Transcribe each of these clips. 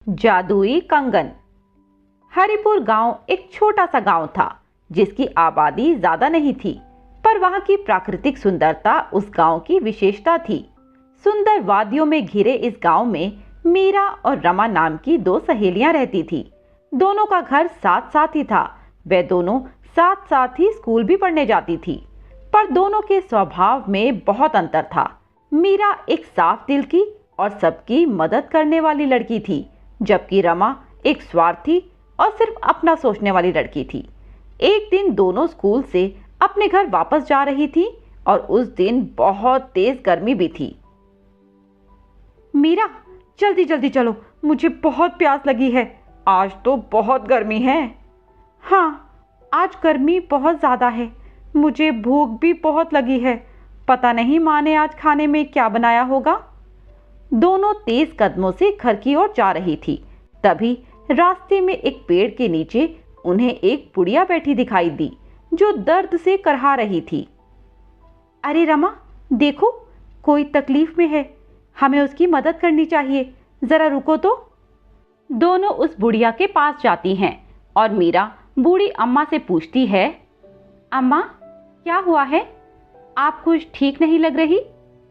जादुई कंगन। हरिपुर गांव एक छोटा सा गांव था जिसकी आबादी ज्यादा नहीं थी, पर वहां की प्राकृतिक सुंदरता उस गांव की विशेषता थी। सुंदर वादियों में घिरे इस गांव में मीरा और रमा नाम की दो सहेलियां रहती थी। दोनों का घर साथ साथ ही था। वे दोनों साथ साथ ही स्कूल भी पढ़ने जाती थी, पर दोनों के स्वभाव में बहुत अंतर था। मीरा एक साफ दिल की और सबकी मदद करने वाली लड़की थी, जबकि रमा एक स्वार्थी और सिर्फ अपना सोचने वाली लड़की थी। एक दिन दोनों स्कूल से अपने घर वापस जा रही थी और उस दिन बहुत तेज गर्मी भी थी। मीरा, जल्दी जल्दी चलो, मुझे बहुत प्यास लगी है। आज तो बहुत गर्मी है। हाँ, आज गर्मी बहुत ज़्यादा है। मुझे भूख भी बहुत लगी है। पता नहीं माँ ने आज खाने में क्या बनाया होगा। दोनों तेज कदमों से घर की ओर जा रही थी। तभी रास्ते में एक पेड़ के नीचे उन्हें एक बुढ़िया बैठी दिखाई दी, जो दर्द से करहा रही थी। अरे रमा, देखो, कोई तकलीफ में है। हमें उसकी मदद करनी चाहिए। जरा रुको तो। दोनों उस बुढ़िया के पास जाती हैं और मीरा बूढ़ी अम्मा से पूछती है, अम्मा, क्या हुआ है? आप कुछ ठीक नहीं लग रही।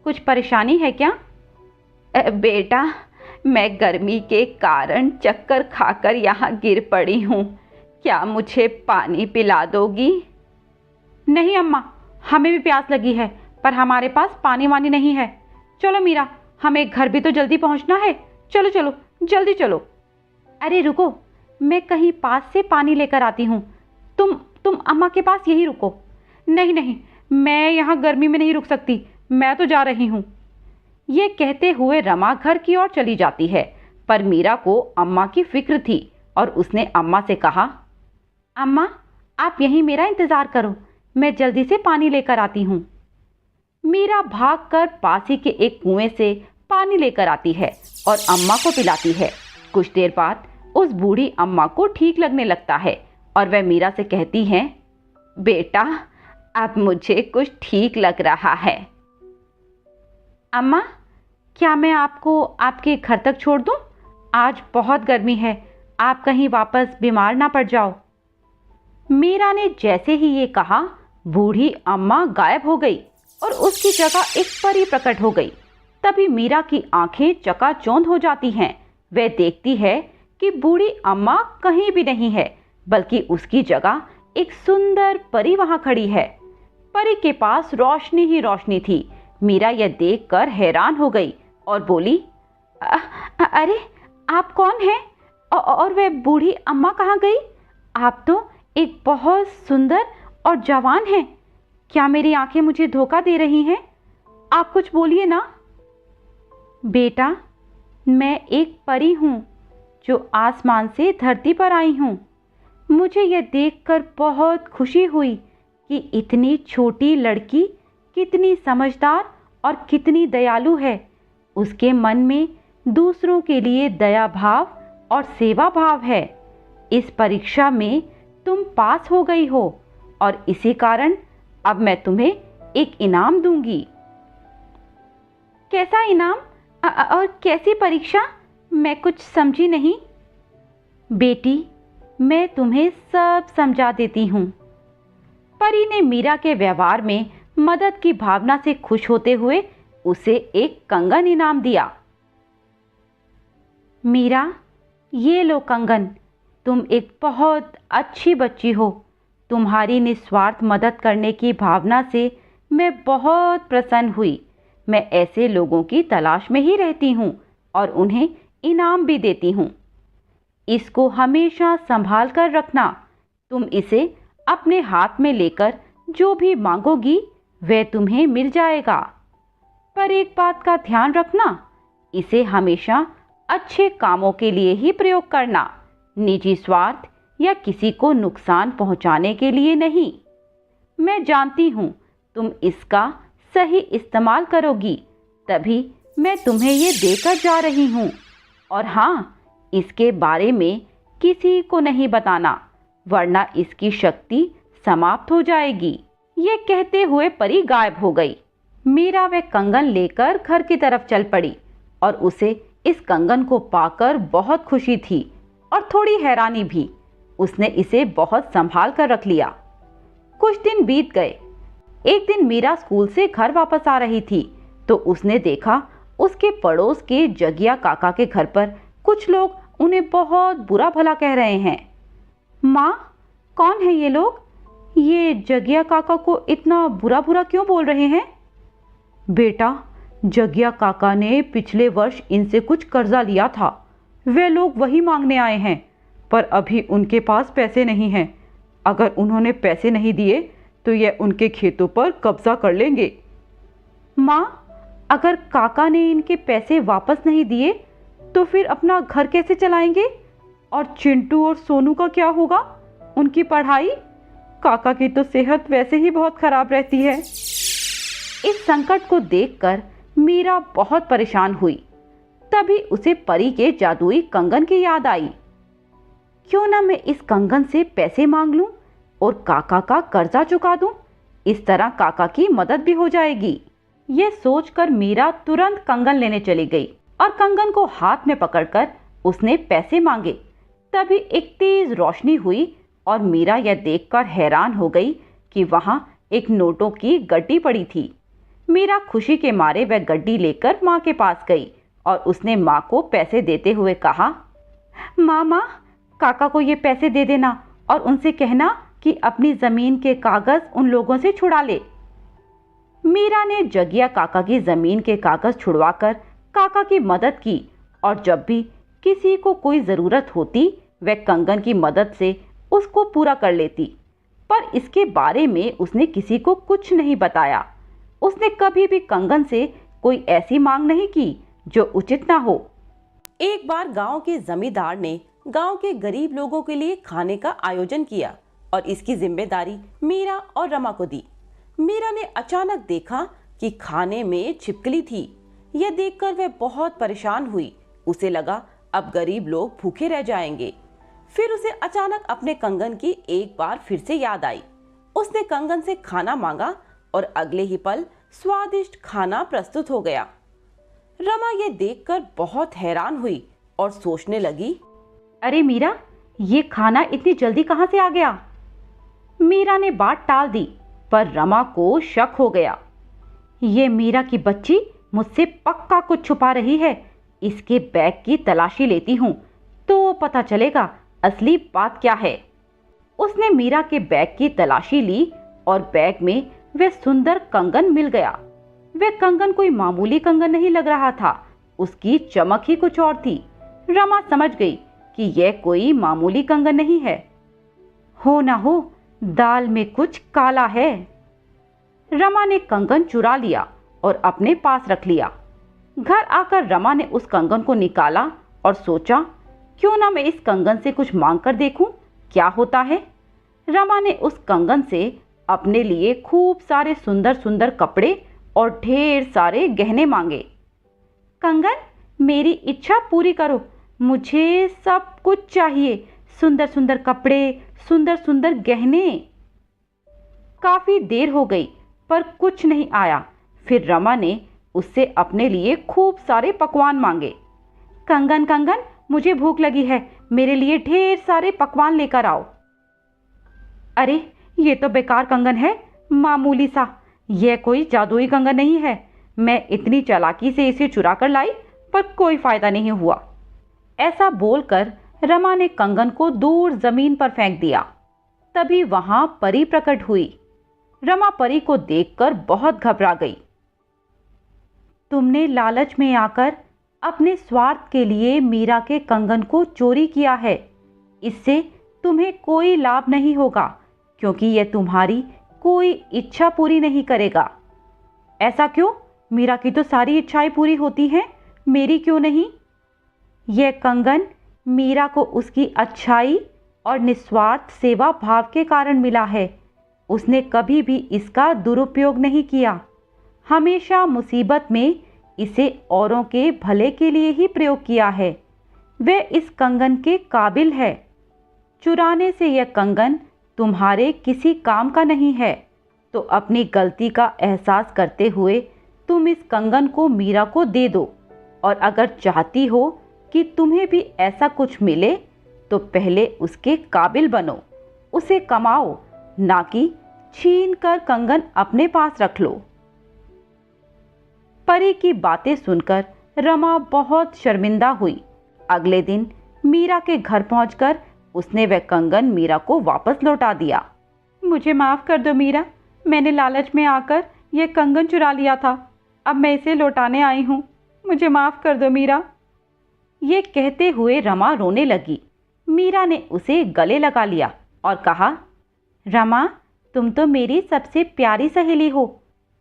कुछ परेशानी है क्या? बेटा, मैं गर्मी के कारण चक्कर खाकर यहाँ गिर पड़ी हूँ। क्या मुझे पानी पिला दोगी? नहीं अम्मा, हमें भी प्यास लगी है, पर हमारे पास पानी वानी नहीं है। चलो मीरा, हमें घर भी तो जल्दी पहुँचना है। चलो चलो, जल्दी चलो। अरे रुको, मैं कहीं पास से पानी लेकर आती हूँ। तुम अम्मा के पास यहीं रुको। नहीं नहीं, मैं यहाँ गर्मी में नहीं रुक सकती। मैं तो जा रही हूँ। ये कहते हुए रमा घर की ओर चली जाती है, पर मीरा को अम्मा की फिक्र थी और उसने अम्मा से कहा, अम्मा, आप यहीं मेरा इंतजार करो, मैं जल्दी से पानी लेकर आती हूँ। मीरा भागकर पास ही के एक कुएं से पानी लेकर आती है और अम्मा को पिलाती है। कुछ देर बाद उस बूढ़ी अम्मा को ठीक लगने लगता है और वह मीरा से कहती हैं, बेटा, अब मुझे कुछ ठीक लग रहा है। अम्मा, क्या मैं आपको आपके घर तक छोड़ दूं? आज बहुत गर्मी है, आप कहीं वापस बीमार ना पड़ जाओ। मीरा ने जैसे ही ये कहा, बूढ़ी अम्मा गायब हो गई और उसकी जगह एक परी प्रकट हो गई। तभी मीरा की आंखें चकाचौंध हो जाती हैं। वह देखती है कि बूढ़ी अम्मा कहीं भी नहीं है, बल्कि उसकी जगह एक सुंदर परी वहां खड़ी है। परी के पास रोशनी ही रोशनी थी। मीरा यह देखकर हैरान हो गई और बोली, अरे आप कौन हैं? और वह बूढ़ी अम्मा कहाँ गई? आप तो एक बहुत सुंदर और जवान हैं। क्या मेरी आंखें मुझे धोखा दे रही हैं? आप कुछ बोलिए ना। बेटा, मैं एक परी हूँ जो आसमान से धरती पर आई हूँ। मुझे यह देखकर बहुत खुशी हुई कि इतनी छोटी लड़की कितनी समझदार और कितनी दयालु है। उसके मन में दूसरों के लिए दया भाव और सेवा भाव है। इस परीक्षा में तुम पास हो गई हो और इसी कारण अब मैं तुम्हें एक इनाम दूंगी। कैसा इनाम और कैसी परीक्षा? मैं कुछ समझी नहीं। बेटी, मैं तुम्हें सब समझा देती हूँ। परी ने मीरा के व्यवहार में मदद की भावना से खुश होते हुए उसे एक कंगन इनाम दिया। मीरा, ये लो कंगन। तुम एक बहुत अच्छी बच्ची हो। तुम्हारी निस्वार्थ मदद करने की भावना से मैं बहुत प्रसन्न हुई। मैं ऐसे लोगों की तलाश में ही रहती हूँ और उन्हें इनाम भी देती हूँ। इसको हमेशा संभाल कर रखना। तुम इसे अपने हाथ में लेकर जो भी मांगोगी वह तुम्हें मिल जाएगा। पर एक बात का ध्यान रखना, इसे हमेशा अच्छे कामों के लिए ही प्रयोग करना, निजी स्वार्थ या किसी को नुकसान पहुंचाने के लिए नहीं। मैं जानती हूँ तुम इसका सही इस्तेमाल करोगी, तभी मैं तुम्हें ये देकर जा रही हूँ। और हाँ, इसके बारे में किसी को नहीं बताना, वरना इसकी शक्ति समाप्त हो जाएगी। ये कहते हुए परी गायब हो गई। मीरा वह कंगन लेकर घर की तरफ चल पड़ी और उसे इस कंगन को पाकर बहुत खुशी थी और थोड़ी हैरानी भी। उसने इसे बहुत संभाल कर रख लिया। कुछ दिन बीत गए। एक दिन मीरा स्कूल से घर वापस आ रही थी तो उसने देखा उसके पड़ोस के जगिया काका के घर पर कुछ लोग उन्हें बहुत बुरा भला कह रहे हैं। माँ, कौन है ये लोग? ये जगिया काका को इतना बुरा बुरा क्यों बोल रहे हैं? बेटा, जगिया काका ने पिछले वर्ष इनसे कुछ कर्जा लिया था। वे लोग वही मांगने आए हैं, पर अभी उनके पास पैसे नहीं हैं। अगर उन्होंने पैसे नहीं दिए तो ये उनके खेतों पर कब्जा कर लेंगे। माँ, अगर काका ने इनके पैसे वापस नहीं दिए तो फिर अपना घर कैसे चलाएंगे? और चिंटू और सोनू का क्या होगा? उनकी पढ़ाई? काका की तो सेहत वैसे ही बहुत खराब रहती है। इस संकट को देखकर मीरा बहुत परेशान हुई। तभी उसे परी के जादुई कंगन की याद आई। क्यों ना मैं इस कंगन से पैसे मांग लूं और काका का कर्जा चुका दूं। इस तरह काका की मदद भी हो जाएगी। यह सोचकर मीरा तुरंत कंगन लेने चली गई और कंगन को हाथ में पकड़कर उसने पैसे मांगे। तभी एक तेज रोशनी हुई और मीरा यह देखकर हैरान हो गई कि वहां एक नोटों की गड्डी पड़ी थी। मीरा खुशी के मारे वह गड्डी लेकर माँ के पास गई और उसने माँ को पैसे देते हुए कहा, माँ, काका को ये पैसे दे देना और उनसे कहना कि अपनी जमीन के कागज उन लोगों से छुड़ा ले। मीरा ने जगिया काका की जमीन के कागज छुड़वाकर काका की मदद की और जब भी किसी को कोई जरूरत होती वह कंगन की मदद से उसको पूरा कर लेती। पर इसके बारे में उसने किसी को कुछ नहीं बताया। उसने कभी भी कंगन से कोई ऐसी मांग नहीं की जो उचित ना हो। एक बार गांव के जमींदार ने गांव के गरीब लोगों के लिए खाने का आयोजन किया और इसकी जिम्मेदारी मीरा और रमा को दी। मीरा ने अचानक देखा कि खाने में छिपकली थी। यह देखकर वह बहुत परेशान हुई। उसे लगा अब गरीब लोग भूखे रह जाएंगे। फिर उसे अचानक अपने कंगन की एक बार फिर से याद आई। उसने कंगन से खाना मांगा और अगले ही पल स्वादिष्ट खाना प्रस्तुत हो गया। रमा ये देखकर बहुत हैरान हुई और सोचने लगी, अरे मीरा, ये खाना इतनी जल्दी कहां से आ गया? मीरा ने बात टाल दी पर रमा को शक हो गया। ये मीरा की बच्ची मुझसे पक्का कुछ छुपा रही है। इसके बैग की तलाशी लेती हूँ तो पता चलेगा असली बात क्या है। उसने मीरा के बैग की तलाशी ली और बैग में वह सुंदर कंगन मिल गया। वह कंगन कोई मामूली कंगन नहीं लग रहा था। उसकी चमक ही कुछ और थी। रमा समझ गई कि यह कोई मामूली कंगन नहीं है। हो ना हो दाल में कुछ काला है। रमा ने कंगन चुरा लिया और अपने पास रख लिया। घर आकर रमा ने उस कंगन को निकाला और सोचा, क्यों ना मैं इस कंगन से कुछ मांग कर देखूं क्या होता है। रमा ने उस कंगन से अपने लिए खूब सारे सुंदर सुंदर कपड़े और ढेर सारे गहने मांगे। कंगन, मेरी इच्छा पूरी करो। मुझे सब कुछ चाहिए। सुंदर सुंदर कपड़े, सुंदर सुंदर गहने। काफी देर हो गई पर कुछ नहीं आया। फिर रमा ने उससे अपने लिए खूब सारे पकवान मांगे। कंगन कंगन, मुझे भूख लगी है। मेरे लिए ढेर सारे पकवान लेकर आओ। अरे, ये तो बेकार कंगन है, मामूली सा। यह कोई जादुई कंगन नहीं है। मैं इतनी चालाकी से इसे चुरा कर लाई पर कोई फायदा नहीं हुआ। ऐसा बोलकर रमा ने कंगन को दूर जमीन पर फेंक दिया। तभी वहां परी प्रकट हुई। रमा परी को देखकर बहुत घबरा गई। तुमने लालच में आकर अपने स्वार्थ के लिए मीरा के कंगन को चोरी किया है। इससे तुम्हें कोई लाभ नहीं होगा क्योंकि यह तुम्हारी कोई इच्छा पूरी नहीं करेगा। ऐसा क्यों? मीरा की तो सारी इच्छाएं पूरी होती हैं, मेरी क्यों नहीं? यह कंगन मीरा को उसकी अच्छाई और निस्वार्थ सेवा भाव के कारण मिला है। उसने कभी भी इसका दुरुपयोग नहीं किया। हमेशा मुसीबत में इसे औरों के भले के लिए ही प्रयोग किया है। वह इस कंगन के काबिल है। चुराने से यह कंगन तुम्हारे किसी काम का नहीं है, तो अपनी गलती का एहसास करते हुए तुम इस कंगन को मीरा को दे दो। और अगर चाहती हो कि तुम्हें भी ऐसा कुछ मिले तो पहले उसके काबिल बनो, उसे कमाओ, ना कि छीन कर कंगन अपने पास रख लो। परी की बातें सुनकर रमा बहुत शर्मिंदा हुई। अगले दिन मीरा के घर पहुंचकर उसने वह कंगन मीरा को वापस लौटा दिया। मुझे माफ़ कर दो मीरा, मैंने लालच में आकर यह कंगन चुरा लिया था। अब मैं इसे लौटाने आई हूँ, मुझे माफ़ कर दो मीरा। ये कहते हुए रमा रोने लगी। मीरा ने उसे गले लगा लिया और कहा, रमा, तुम तो मेरी सबसे प्यारी सहेली हो।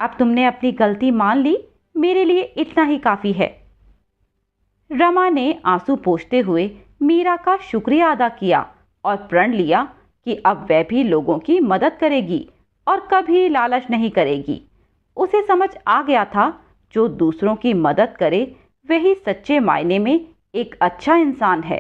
अब तुमने अपनी गलती मान ली, मेरे लिए इतना ही काफ़ी है। रमा ने आंसू पोंछते हुए मीरा का शुक्रिया अदा किया और प्रण लिया कि अब वह भी लोगों की मदद करेगी और कभी लालच नहीं करेगी। उसे समझ आ गया था, जो दूसरों की मदद करे वही सच्चे मायने में एक अच्छा इंसान है।